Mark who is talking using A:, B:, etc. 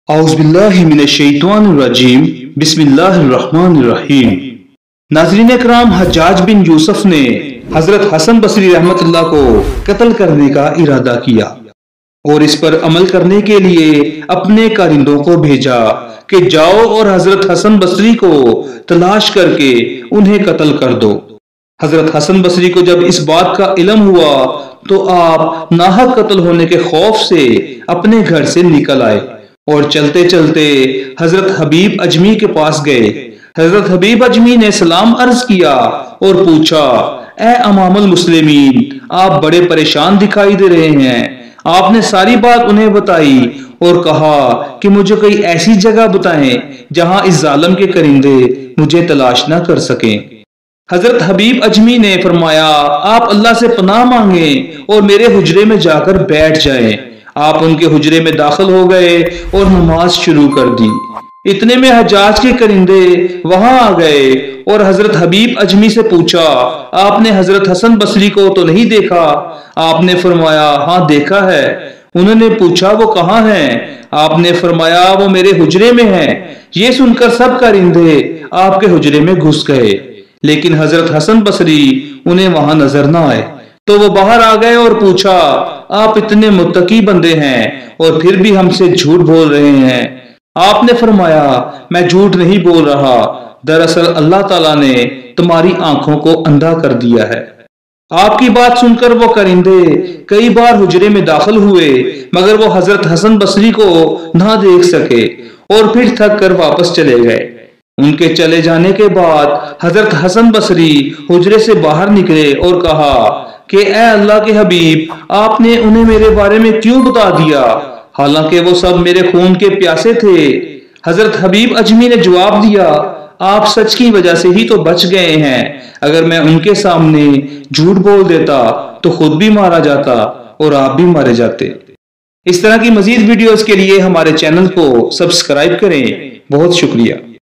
A: औज़ुबिल्लाहिमिनश्शैतानिर्रजीम बिस्मिल्लाहिर्रहमानिर्रहीम। नाज़रीन इकराम, हज्जाज बिन यूसुफ ने हजरत हसन बसरी रहमतुल्लाह को कत्ल करने का इरादा किया और इस पर अमल करने के लिए अपने कारिंदों को भेजा कि जाओ और हजरत हसन बसरी को तलाश करके उन्हें कत्ल कर दो। हजरत हसन बसरी को जब इस बात का इल्म हुआ तो आप नाहक कत्ल होने के खौफ से अपने घर से निकल आए और चलते चलते हजरत हबीब अजमी के पास गए। हजरत हबीब अजमी ने सलाम अर्ज किया और पूछा, ए अमामुल मुस्लिमीन, आप बड़े परेशान दिखाई दे रहे हैं। आपने सारी बात उन्हें बताई और कहा कि मुझे कोई ऐसी जगह बताएं जहां इस जालिम के करिंदे मुझे तलाश न कर सकें। हजरत हबीब अजमी ने फरमाया, आप अल्लाह से पनाह मांगे और मेरे हुजरे में जाकर बैठ जाएं। आप उनके हुजरे में दाखिल हो गए और नमाज शुरू कर दी। इतने में हज्जाज के करिंदे वहां आ गए और हजरत हबीब अजमी से पूछा, आपने हजरत हसन बसरी को तो नहीं देखा? आपने फरमाया, हाँ देखा है। उन्होंने पूछा, वो कहाँ हैं? आपने फरमाया, वो मेरे हुजरे में हैं। ये सुनकर सब करिंदे आपके हुजरे में घुस गए, लेकिन हजरत हसन बसरी उन्हें वहां नजर न आए। तो वो बाहर आ गए और पूछा, आप इतने मुत्तकी बंदे हैं और फिर भी हमसे झूठ बोल रहे हैं। आपने फरमाया, मैं झूठ नहीं बोल रहा, दरअसल अल्लाह ताला ने तुम्हारी आंखों को अंधा कर दिया है। आपकी बात सुनकर वो करिंदे कई बार हुजरे में दाखिल हुए, मगर वो हजरत हसन बसरी को ना देख सके और फिर थक कर वापस चले गए। उनके चले जाने के बाद हजरत हसन बसरी हुजरे से बाहर निकले और कहा कि ए अल्लाह के हबीब, आपने उन्हें मेरे बारे में क्यों बता दिया, हालांकि वो सब मेरे खून के प्यासे थे। हजरत हबीब अजमी ने जवाब दिया, आप सच की वजह से ही तो बच गए हैं। अगर मैं उनके सामने झूठ बोल देता तो खुद भी मारा जाता और आप भी मारे जाते। इस तरह की मजीद वीडियोस के लिए हमारे चैनल को सब्सक्राइब करें। बहुत शुक्रिया।